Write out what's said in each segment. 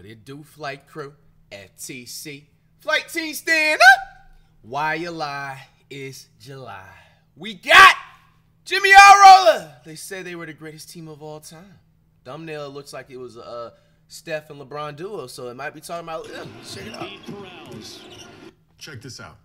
What it do, flight crew? FTC. Flight team stand up! Why you lie? It's July. We got Jimmy Roller. They said they were the greatest team of all time. Thumbnail looks like it was a Steph and LeBron duo, so it might be talking about them. Check it out. Check this out.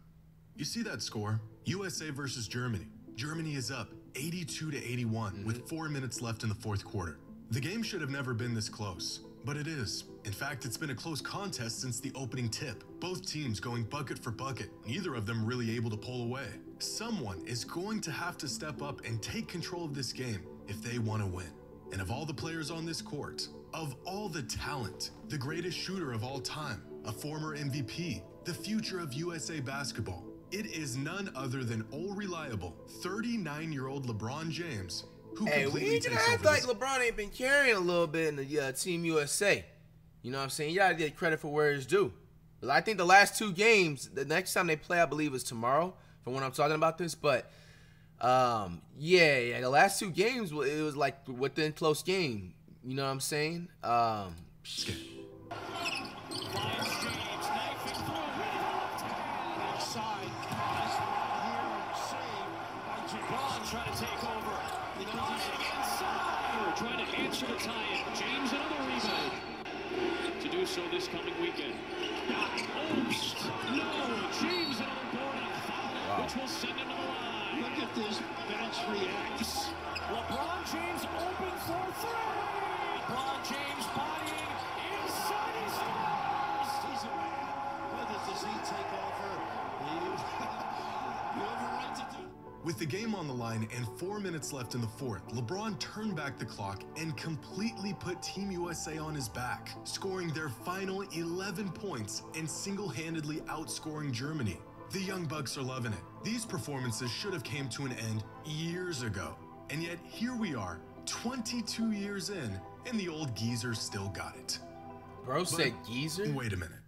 You see that score? USA versus Germany. Germany is up 82-81 with 4 minutes left in the fourth quarter. The game should have never been this close, but it is. In fact, it's been a close contest since the opening tip. Both teams going bucket for bucket, neither of them really able to pull away. Someone is going to have to step up and take control of this game if they want to win. And of all the players on this court, of all the talent, the greatest shooter of all time, a former MVP, the future of USA basketball, it is none other than all-reliable 39-year-old LeBron James, who completely takes over. Act like LeBron ain't been carrying a little bit in the Team USA. You know what I'm saying? You gotta get credit for where it's due. But I think the last two games, the next time they play, I believe, is tomorrow, from when I'm talking about this. But yeah, the last two games, it was like within close game. You know what I'm saying? Trying to take over. Inside. Trying to answer the tie-in. James another rebound. To do so this coming weekend. Oops. No. James another board and a foul, which will send him to the line. Look at this bench reacts. LeBron James open for three. LeBron James bodying inside his stars. He's a man. Whether does he take over? You have a right to do. With the game on the line and 4 minutes left in the fourth, LeBron turned back the clock and completely put Team USA on his back, scoring their final 11 points and single-handedly outscoring Germany. The Young Bucks are loving it. These performances should have came to an end years ago. And yet here we are, 22 years in, and the old geezer still got it. Bro said geezer? Wait a minute.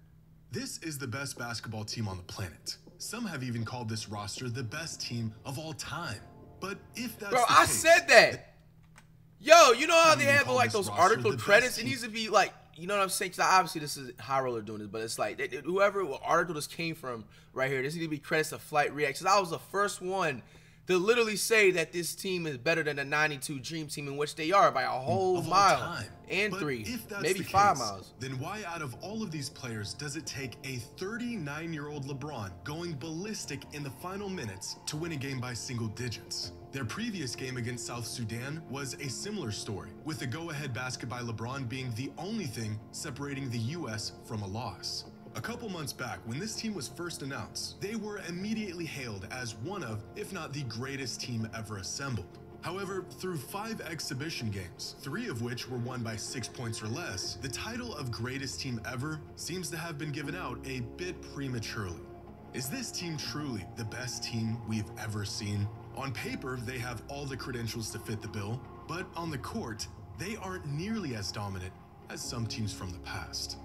This is the best basketball team on the planet. Some have even called this roster the best team of all time. But if that's Bro, the I case, said that. Yo, you know how they have like those article credits? It needs to be like, you know what I'm saying? Because obviously this is High Roller doing this, but it's like whoever article this came from right here, this needs to be credits to Flight Reacts. I was the first one to literally say that this team is better than the '92 Dream Team, in which they are by a whole mile and but 3, if that's maybe the 5 case, miles. Then why out of all of these players does it take a 39-year-old LeBron going ballistic in the final minutes to win a game by single digits? Their previous game against South Sudan was a similar story, with the go-ahead basket by LeBron being the only thing separating the US from a loss. A couple months back, when this team was first announced, they were immediately hailed as one of, if not the greatest team ever assembled. However, through 5 exhibition games, 3 of which were won by 6 points or less, the title of greatest team ever seems to have been given out a bit prematurely. Is this team truly the best team we've ever seen? On paper, they have all the credentials to fit the bill, but on the court, they aren't nearly as dominant as some teams from the past.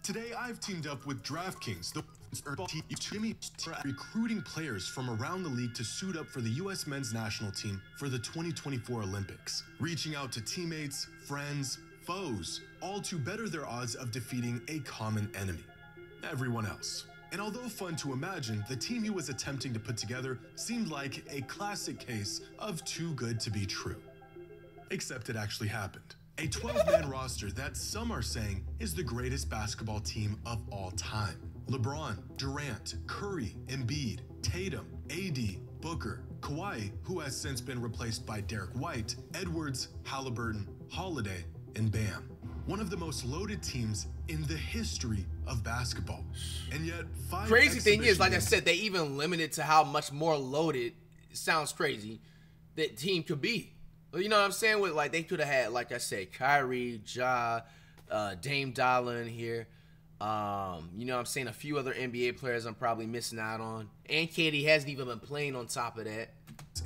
Today, I've teamed up with DraftKings, the recruiting players from around the league to suit up for the U.S. men's national team for the 2024 Olympics, reaching out to teammates, friends, foes, all to better their odds of defeating a common enemy, everyone else. And although fun to imagine, the team he was attempting to put together seemed like a classic case of too good to be true. Except it actually happened. A 12-man roster that some are saying is the greatest basketball team of all time. LeBron, Durant, Curry, Embiid, Tatum, AD, Booker, Kawhi, who has since been replaced by Derek White, Edwards, Halliburton, Holiday, and Bam. One of the most loaded teams in the history of basketball. And yet, 5 crazy thing is, like I said, they even limited to how much more loaded, it sounds crazy, that team could be. You know what I'm saying? With like they could have had, like I said, Kyrie, Ja, Dame Dollar in here. You know what I'm saying? A few other NBA players I'm probably missing out on. And KD hasn't even been playing on top of that.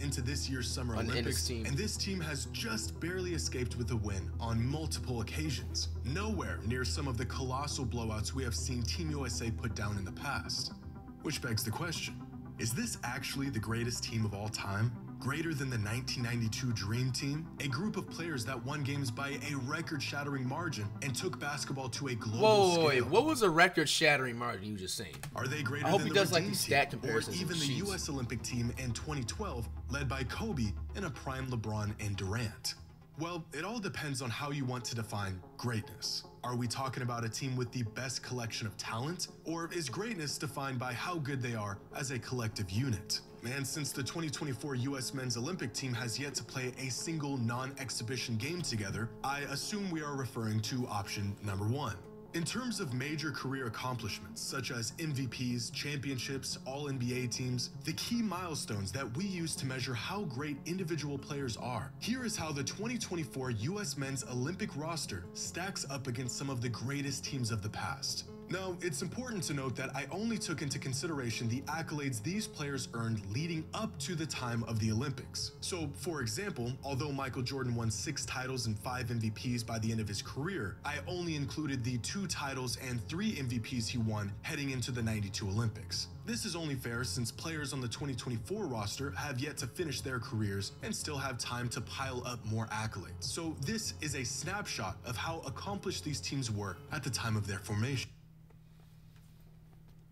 Into this year's Summer Olympics, and this team has just barely escaped with a win on multiple occasions. Nowhere near some of the colossal blowouts we have seen Team USA put down in the past. Which begs the question, is this actually the greatest team of all time? Greater than the 1992 Dream Team, a group of players that won games by a record-shattering margin and took basketball to a global scale. Wait, what was a record-shattering margin you just saying? Are they greater I hope than he the does like Redeem these stat Team, comparisons or even and the sheets. U.S. Olympic team in 2012, led by Kobe and a prime LeBron and Durant? Well, it all depends on how you want to define greatness. Are we talking about a team with the best collection of talent, or is greatness defined by how good they are as a collective unit? And since the 2024 U.S. Men's Olympic team has yet to play a single non-exhibition game together, I assume we are referring to option number 1. In terms of major career accomplishments, such as MVPs, championships, All-NBA teams, the key milestones that we use to measure how great individual players are, here is how the 2024 U.S. Men's Olympic roster stacks up against some of the greatest teams of the past. Now, it's important to note that I only took into consideration the accolades these players earned leading up to the time of the Olympics. So, for example, although Michael Jordan won 6 titles and 5 MVPs by the end of his career, I only included the 2 titles and 3 MVPs he won heading into the '92 Olympics. This is only fair since players on the 2024 roster have yet to finish their careers and still have time to pile up more accolades. So this is a snapshot of how accomplished these teams were at the time of their formation.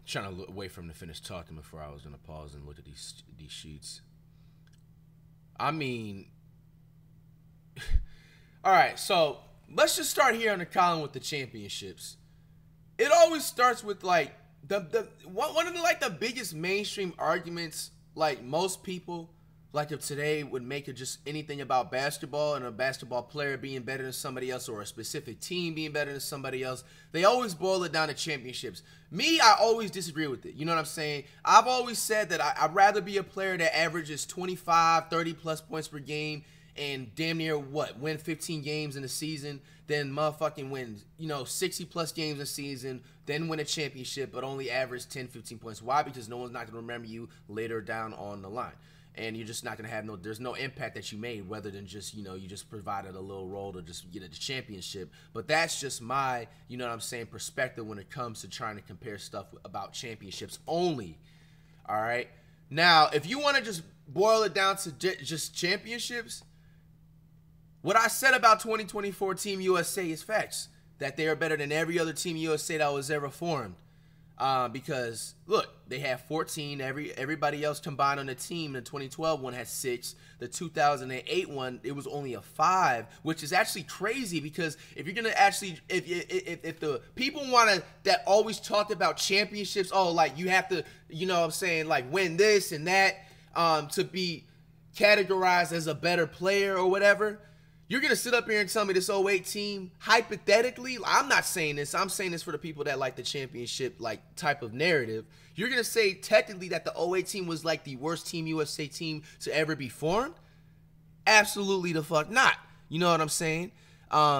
Trying to wait for him to finish talking before I was gonna pause and look at these sheets. I mean, all right. So let's just start here on the column with the championships. It always starts with like one of the biggest mainstream arguments, like most people like of today would make it just anything about basketball and a basketball player being better than somebody else or a specific team being better than somebody else. They always boil it down to championships. Me, I always disagree with it. You know what I'm saying? I've always said that I'd rather be a player that averages 25, 30 plus points per game and damn near win 15 games in a season than motherfucking win, 60 plus games a season, then win a championship, but only average 10, 15 points. Why? Because no one's not going to remember you later down on the line. And you're just not going to have there's no impact that you made rather than just, you just provided a little role to just get a championship. But that's just my, perspective when it comes to trying to compare stuff about championships only. All right. Now, if you want to just boil it down to just championships, what I said about 2024 Team USA is facts. That they are better than every other Team USA that was ever formed. Because look, they have 14. Everybody else combined on the team. The 2012 one had 6. The 2008 one, it was only a 5, which is actually crazy because if you're gonna actually, if the people that always talked about championships, like you have to, like win this and that, to be categorized as a better player or whatever. You're going to sit up here and tell me this 08 team, hypothetically, I'm not saying this. I'm saying this for the people that like the championship type of narrative. You're going to say technically that the 08 team was like the worst Team USA team to ever be formed? Absolutely the fuck not. You know what I'm saying?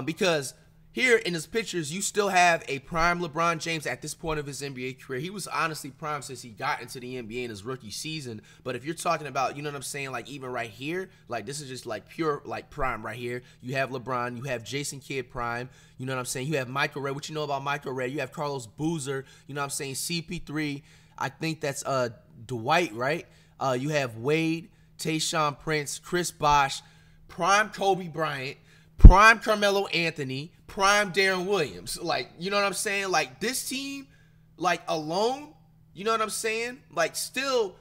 Because here in his pictures, you still have a prime LeBron James at this point of his NBA career. He was honestly prime since he got into the NBA in his rookie season. But if you're talking about, like even right here, like this is just like pure like prime right here. You have LeBron, you have Jason Kidd prime, you have Michael Redd. What you know about Michael Redd? You have Carlos Boozer, CP3. I think that's Dwight, right? You have Wade, Tayshaun Prince, Chris Bosh, prime Kobe Bryant, prime Carmelo Anthony, prime Darren Williams. Like, you know what I'm saying? Like, this team, like, alone, you know what I'm saying? Like, still,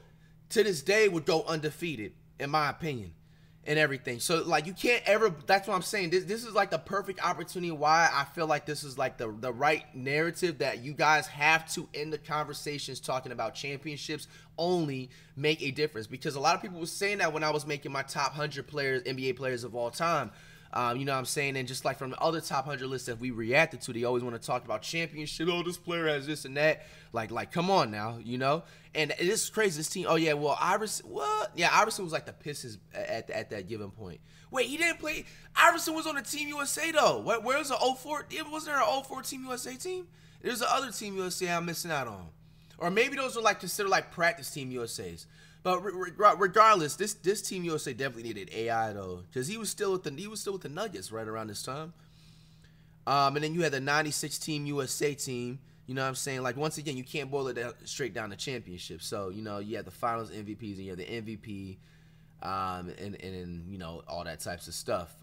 to this day, would go undefeated, in my opinion, and everything. So, like, you can't ever, that's what I'm saying. This is, like, the perfect opportunity why I feel like this is, like, the right narrative that you guys have to end the conversations talking about championships only make a difference. Because a lot of people were saying that when I was making my top 100 players, NBA players of all time. You know what I'm saying? And just like from the other top 100 lists that we reacted to, they always want to talk about championship. Oh, this player has this and that. Like, come on now, And it is crazy. This team. Oh yeah, well, Iverson. What? Yeah, Iverson was like the Pistons at that given point. Wait, he didn't play. Iverson was on the Team USA though. Where was the 04? Wasn't there an 04 Team USA team? There's the other Team USA I'm missing out on, or maybe those are like considered like practice Team USA's. But regardless, this Team USA definitely needed AI though, because he was still with the Nuggets right around this time. And then you had the '96 Team USA team. You know what I'm saying? Like once again, you can't boil it straight down to championship. So you have the Finals MVPs and you have the MVP. and you know, all that types of stuff.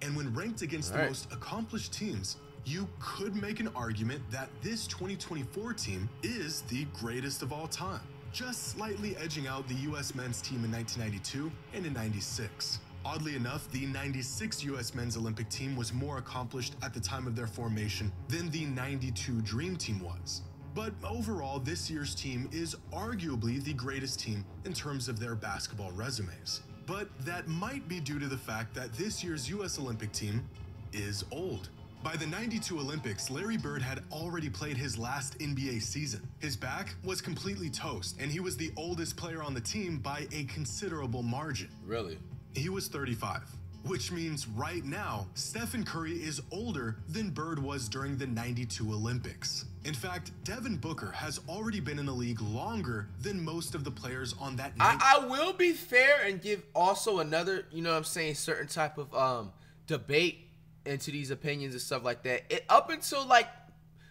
And when ranked against the most accomplished teams, you could make an argument that this 2024 team is the greatest of all time, just slightly edging out the U.S. men's team in 1992 and in 96. Oddly enough, the 96 U.S. men's Olympic team was more accomplished at the time of their formation than the 92 Dream Team was. But overall, this year's team is arguably the greatest team in terms of their basketball resumes. But that might be due to the fact that this year's U.S. Olympic team is old. By the 92 Olympics, Larry Bird had already played his last NBA season. His back was completely toast, and he was the oldest player on the team by a considerable margin. Really? He was 35, which means right now, Stephen Curry is older than Bird was during the 92 Olympics. In fact, Devin Booker has already been in the league longer than most of the players on that night. I will be fair and give also another, you know what I'm saying, certain type of debate into these opinions and stuff like that. Up until like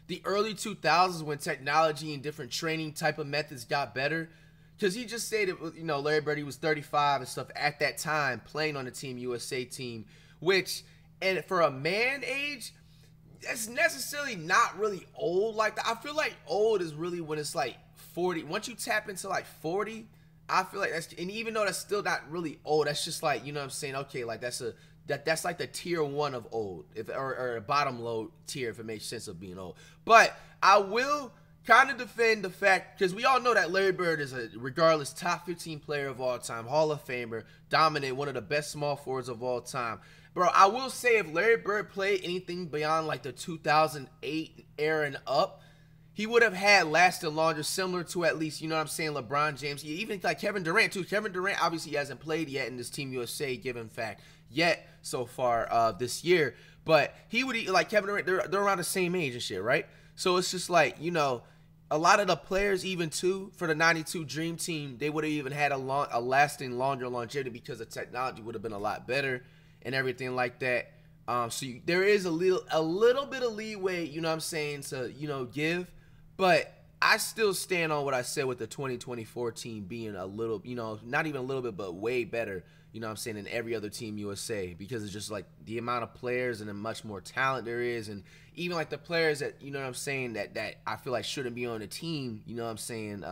the early 2000s, when technology and different training type of methods got better, because he just said, you know, Larry Bird, he was 35 and stuff at that time playing on the Team USA team, which, and for a man age, that's necessarily not really old like that. I feel like old is really when it's like 40. Once you tap into like 40, I feel like that's, and even though that's still not really old, that's just like, you know what I'm saying, okay, like that's like the tier 1 of old, or a bottom low tier, if it makes sense of being old. But I will kind of defend the fact, because we all know that Larry Bird is a, regardless, top 15 player of all time, Hall of Famer, dominant, one of the best small forwards of all time. Bro, I will say if Larry Bird played anything beyond like the 2008 era and up, he would have had lasted longer, similar to at least, you know what I'm saying, LeBron James, even like Kevin Durant too. Kevin Durant obviously hasn't played yet in this Team USA given fact yet so far this year, but he would, like Kevin Durant, they're around the same age and shit, right? So it's just like, you know, a lot of the players even too for the 92 Dream Team, they would have even had a lasting longer longevity because the technology would have been a lot better and everything like that. So there is a little bit of leeway, you know what I'm saying, to, you know, give. But I still stand on what I said with the 2024 team being a little, you know, not even a little bit, but way better, you know what I'm saying, than every other Team USA, because it's just like the amount of players and the much more talent there is. And even like the players that, you know what I'm saying, that I feel like shouldn't be on the team, you know what I'm saying,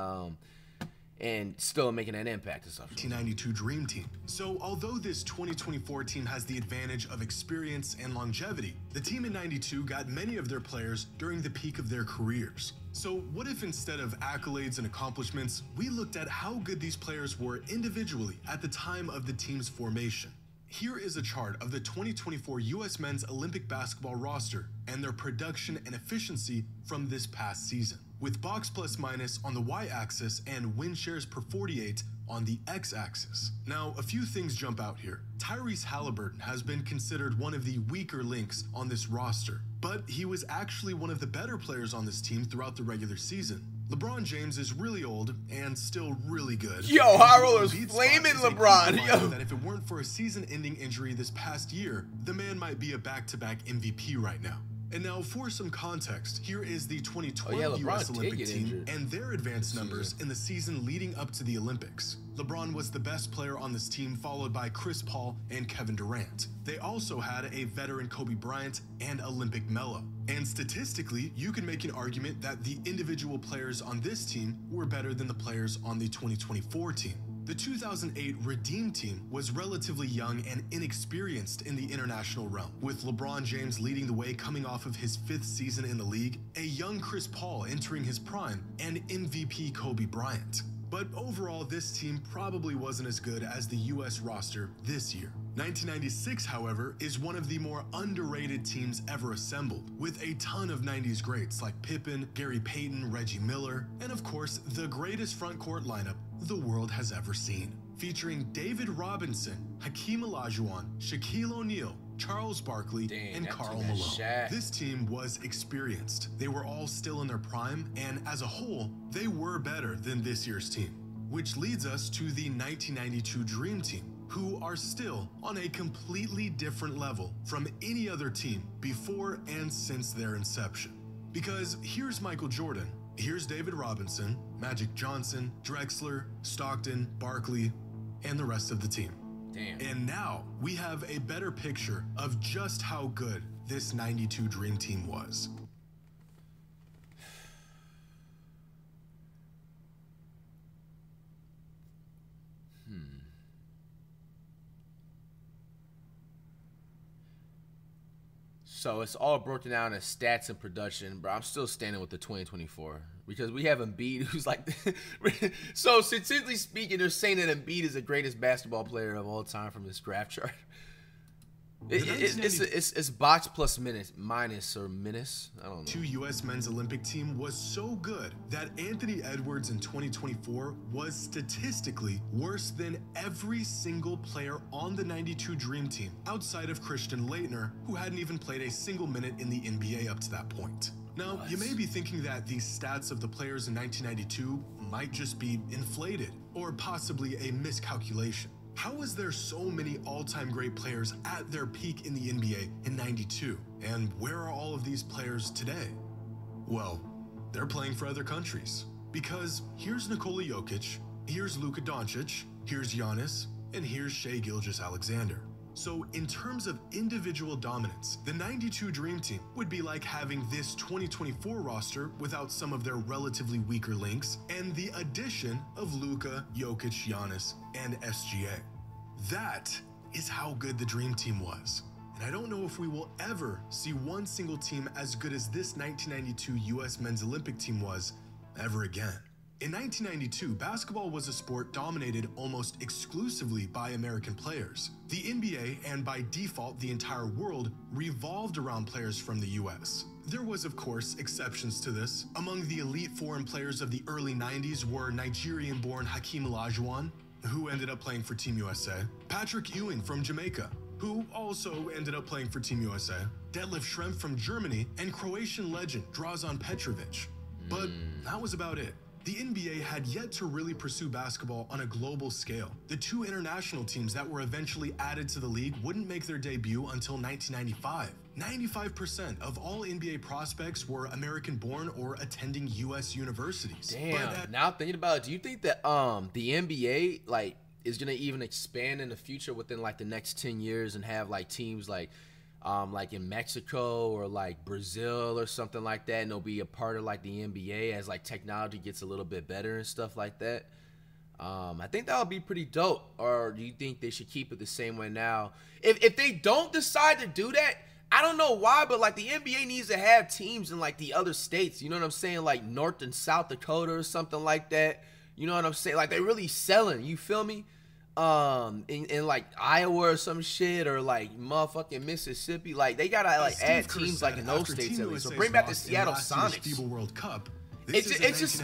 and still making an impact and stuff. 1992 Dream Team. So although this 2024 team has the advantage of experience and longevity, the team in 92 got many of their players during the peak of their careers. So what if instead of accolades and accomplishments, we looked at how good these players were individually at the time of the team's formation? Here is a chart of the 2024 U.S. men's Olympic basketball roster and their production and efficiency from this past season, with box plus minus on the y-axis and win shares per 48 on the x-axis. Now, a few things jump out here. Tyrese Halliburton has been considered one of the weaker links on this roster, but he was actually one of the better players on this team throughout the regular season. LeBron James is really old and still really good. Yo, High Roller's flaming LeBron. Yo, that if it weren't for a season-ending injury this past year, the man might be a back-to-back MVP right now. And now, for some context, here is the 2012 U.S. Olympic team and their advanced numbers in the season leading up to the Olympics. LeBron was the best player on this team, followed by Chris Paul and Kevin Durant. They also had a veteran Kobe Bryant and Olympic Melo. And statistically, you can make an argument that the individual players on this team were better than the players on the 2024 team. The 2008 Redeem team was relatively young and inexperienced in the international realm, with LeBron James leading the way coming off of his 5th season in the league, a young Chris Paul entering his prime, and MVP Kobe Bryant. But overall, this team probably wasn't as good as the US roster this year. 1996, however, is one of the more underrated teams ever assembled, with a ton of 90s greats like Pippen, Gary Payton, Reggie Miller, and of course, the greatest frontcourt lineup the world has ever seen. Featuring David Robinson, Hakeem Olajuwon, Shaquille O'Neal, Charles Barkley, and Karl Malone. This team was experienced. They were all still in their prime, and as a whole, they were better than this year's team. Which leads us to the 1992 Dream Team, who are still on a completely different level from any other team before and since their inception. Because here's Michael Jordan, Here's David Robinson, Magic Johnson, Drexler, Stockton, Barkley, and the rest of the team. Damn. And now we have a better picture of just how good this 92 Dream Team was. So it's all broken down as stats and production, but I'm still standing with the 2024 because we have Embiid, who's like, so statistically speaking, they're saying that Embiid is the greatest basketball player of all time from this graph chart. It's box plus minus or minus. I don't know. The U.S. men's Olympic team was so good that Anthony Edwards in 2024 was statistically worse than every single player on the 92 Dream Team outside of Christian Laettner, who hadn't even played a single minute in the NBA up to that point. Now, you may be thinking that these stats of the players in 1992 might just be inflated or possibly a miscalculation. How is there so many all-time great players at their peak in the NBA in 92? And where are all of these players today? Well, they're playing for other countries. Because here's Nikola Jokic, here's Luka Doncic, here's Giannis, and here's Shai Gilgeous-Alexander. So in terms of individual dominance, the 92 Dream Team would be like having this 2024 roster without some of their relatively weaker links and the addition of Luka, Jokic, Giannis, and SGA. That is how good the Dream Team was. And I don't know if we will ever see one single team as good as this 1992 US men's Olympic team was ever again. In 1992, basketball was a sport dominated almost exclusively by American players. The NBA, and by default the entire world, revolved around players from the US. There was, of course, exceptions to this. Among the elite foreign players of the early 90s were Nigerian-born Hakeem Olajuwon, who ended up playing for Team USA, Patrick Ewing from Jamaica, who also ended up playing for Team USA, Detlef Schrempf from Germany, and Croatian legend Dražen Petrovic. But that was about it. The NBA had yet to really pursue basketball on a global scale. The two international teams that were eventually added to the league wouldn't make their debut until 1995. 95% of all NBA prospects were American-born or attending U.S. universities. Damn. Now thinking about it, do you think that the NBA like is gonna even expand in the future within like the next 10 years and have like teams like in Mexico or like Brazil or something like that, and they'll be a part of like the NBA as like technology gets a little bit better and stuff like that? I think that would be pretty dope. Or do you think they should keep it the same way now? If they don't decide to do that, I don't know why, but like the NBA needs to have teams in like the other states. You know what I'm saying? Like North and South Dakota or something like that. You know what I'm saying? Like they're really selling. You feel me? In like Iowa or some shit, or like motherfucking Mississippi, like they gotta like add teams like in those states at least. So bring back the Seattle Sonics. FIBA World Cup. It's just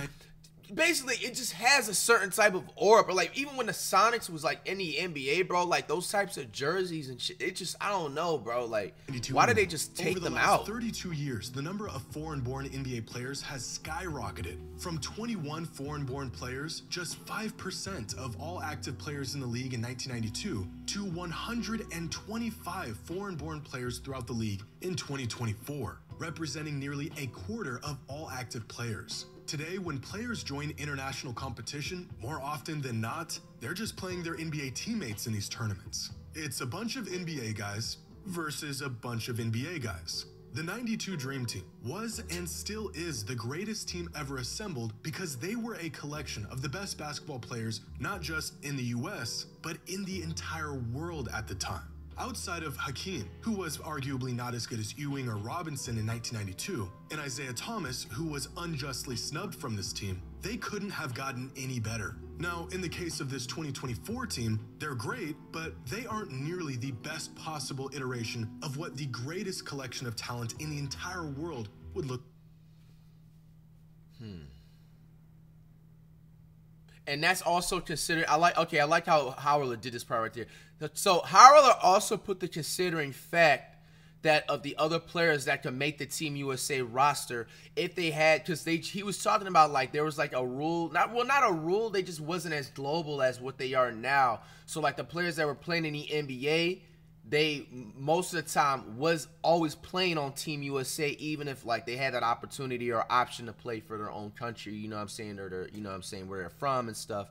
basically it just has a certain type of aura. But like even when the Sonics was like in the NBA, bro, like those types of jerseys and shit, it just, I don't know, bro. Like why did they just take them out? Over the last 32 years, the number of foreign-born NBA players has skyrocketed. From 21 foreign-born players, just 5% of all active players in the league in 1992, to 125 foreign-born players throughout the league in 2024, representing nearly a quarter of all active players. Today, when players join international competition, more often than not, they're just playing their NBA teammates in these tournaments. It's a bunch of NBA guys versus a bunch of NBA guys. The 92 Dream Team was and still is the greatest team ever assembled because they were a collection of the best basketball players, not just in the US, but in the entire world at the time. Outside of Hakeem, who was arguably not as good as Ewing or Robinson in 1992, and Isaiah Thomas, who was unjustly snubbed from this team, they couldn't have gotten any better. Now, in the case of this 2024 team, they're great, but they aren't nearly the best possible iteration of what the greatest collection of talent in the entire world would look. And that's also considered, I like how Howard did this part right there. So Howard also put the considering fact that of the other players that could make the Team USA roster if they had, because he was talking about like there was like a rule, not a rule, they just wasn't as global as what they are now. So like the players that were playing in the NBA they most of the time was always playing on Team USA, even if like they had that opportunity or option to play for their own country, you know what I'm saying, or their, you know what I'm saying, where they're from and stuff.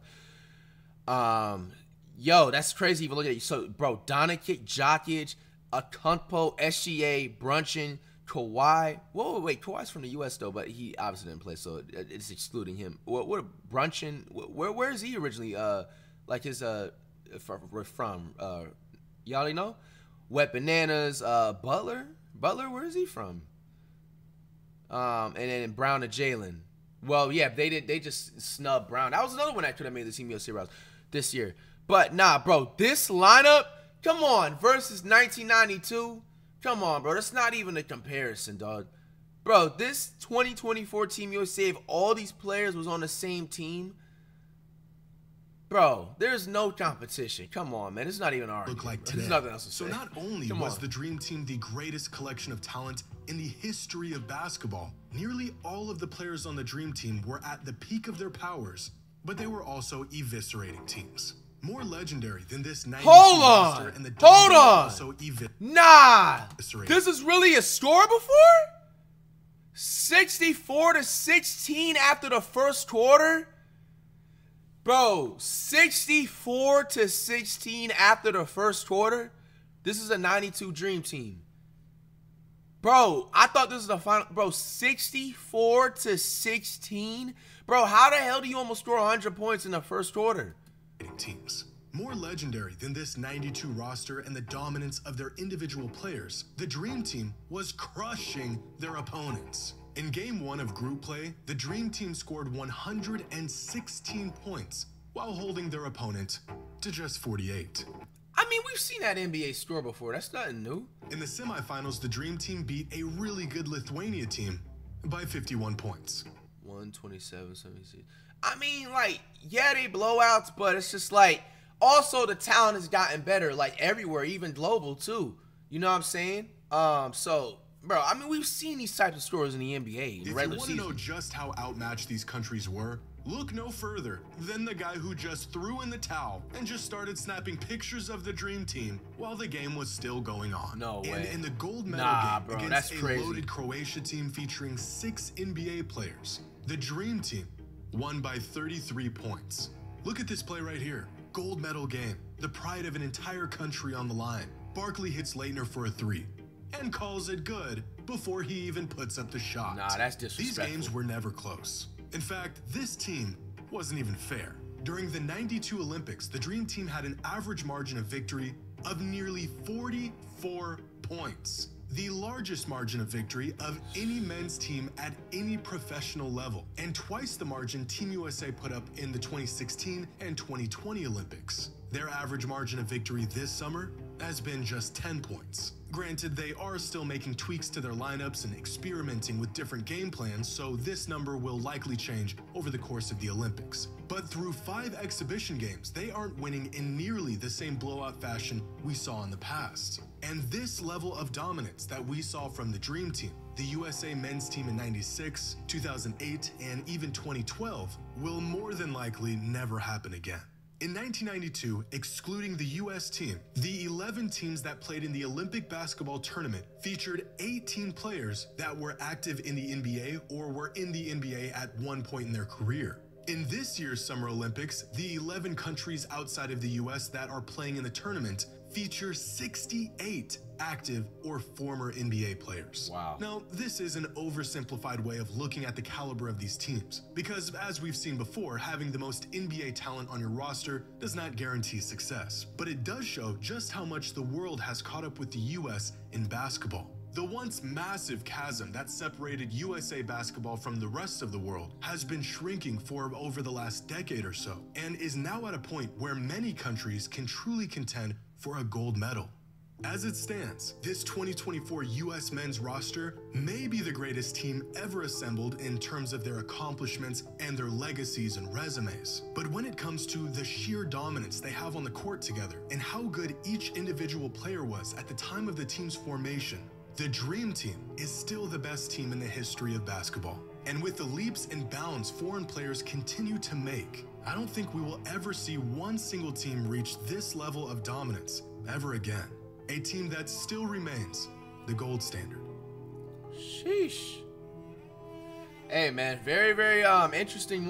Yo, that's crazy if you look at it. So, bro, Doncic, Jokic, Okonkwo, SGA, Brunson, Kawhi. Whoa, wait, Kawhi's from the U.S. though, but he obviously didn't play, so it's excluding him. What Brunson? Where is he originally? Like his from? Y'all know? Wet Bananas, Butler, where is he from? And then Brown and Jalen. Well, yeah, they just snubbed Brown. That was another one that could have made the Team USA rounds this year. But nah, bro, this lineup, come on, versus 1992, come on, bro. That's not even a comparison, dog. Bro, this 2024 Team USA, if all these players was on the same team, bro, there's no competition. Come on, man. It's not even our look like today. There's nothing else to say. So not only was the Dream Team the greatest collection of talent in the history of basketball, nearly all of the players on the Dream Team were at the peak of their powers, but they were also eviscerating teams. More legendary than this 92 roster and the Hold on. Also Nah. This is really a score before? 64-16 after the first quarter? Bro, 64-16 after the first quarter? This is a 92 Dream Team. Bro, I thought this was the final. Bro, 64-16? Bro, how the hell do you almost score 100 points in the first quarter? Teams. More legendary than this 92 roster and the dominance of their individual players, the Dream Team was crushing their opponents. In Game 1 of group play, the Dream Team scored 116 points while holding their opponent to just 48. I mean, we've seen that NBA score before. That's nothing new. In the semifinals, the Dream Team beat a really good Lithuania team by 51 points. 127-76. I mean, like, yeah, they blowouts, but it's just like, also the talent has gotten better, like everywhere, even global too. You know what I'm saying? So, bro, I mean, we've seen these types of scores in the NBA in regular season. If you want to know just how outmatched these countries were, look no further than the guy who just threw in the towel and just started snapping pictures of the Dream Team while the game was still going on. No way. And in the gold medal game against a loaded Croatia team featuring 6 NBA players, the Dream Team won by 33 points. Look at this play right here. Gold medal game. The pride of an entire country on the line. Barkley hits Leitner for a 3 and calls it good before he even puts up the shot. Nah, that's disrespectful. These games were never close. In fact, this team wasn't even fair. During the 92 Olympics, the Dream Team had an average margin of victory of nearly 44 points. The largest margin of victory of any men's team at any professional level, and twice the margin Team USA put up in the 2016 and 2020 Olympics. Their average margin of victory this summer has been just 10 points. Granted, they are still making tweaks to their lineups and experimenting with different game plans, so this number will likely change over the course of the Olympics. But through 5 exhibition games, they aren't winning in nearly the same blowout fashion we saw in the past. And this level of dominance that we saw from the Dream Team, the USA men's team in '96, 2008, and even 2012, will more than likely never happen again. In 1992, excluding the US team, the 11 teams that played in the Olympic basketball tournament featured 18 players that were active in the NBA or were in the NBA at one point in their career. In this year's Summer Olympics, the 11 countries outside of the US that are playing in the tournament feature 68 active or former NBA players. Wow. Now, this is an oversimplified way of looking at the caliber of these teams, because as we've seen before, having the most NBA talent on your roster does not guarantee success, but it does show just how much the world has caught up with the US in basketball. The once massive chasm that separated USA basketball from the rest of the world has been shrinking for over the last decade or so, and is now at a point where many countries can truly contend for a gold medal. As it stands, this 2024 US men's roster may be the greatest team ever assembled in terms of their accomplishments and their legacies and resumes. But when it comes to the sheer dominance they have on the court together and how good each individual player was at the time of the team's formation, the Dream Team is still the best team in the history of basketball. And with the leaps and bounds foreign players continue to make, I don't think we will ever see one single team reach this level of dominance ever again. a team that still remains the gold standard. Sheesh. Hey man, very, very interesting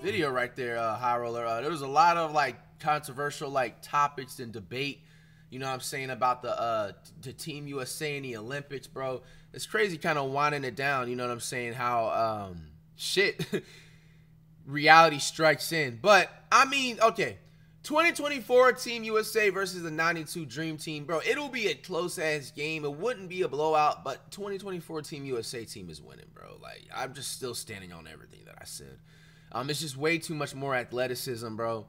video right there, High Roller. There was a lot of like controversial like topics and debate, you know what I'm saying, about the Team USA in the Olympics, bro. It's crazy kind of winding it down, you know what I'm saying, how shit reality strikes in. But I mean, okay, 2024 Team USA versus the 92 Dream Team, bro. It'll be a close-ass game. It wouldn't be a blowout, but 2024 Team USA team is winning, bro. Like, I'm just still standing on everything that I said. It's just way too much more athleticism, bro,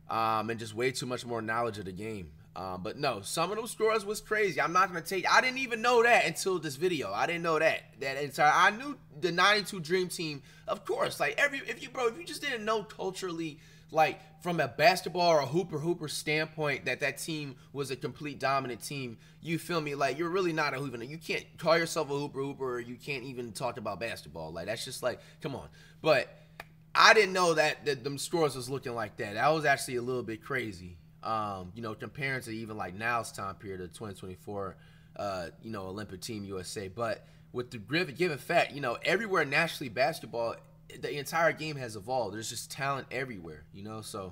and just way too much more knowledge of the game. But no, some of those scores was crazy. I'm not gonna I didn't even know that until this video. I didn't know that entire. I knew the 92 Dream Team, of course. Like if you just didn't know culturally, like from a basketball or a hooper standpoint, that team was a complete dominant team, you feel me? Like, you're really not a hooper. You can't call yourself a hooper, or you can't even talk about basketball. Like, that's just like, come on. But I didn't know that them scores was looking like that. That was actually a little bit crazy. You know, comparing to even like now's time period of 2024, you know, Olympic Team USA. But with the given fact, you know, everywhere nationally basketball, the entire game has evolved. There's just talent everywhere, you know. So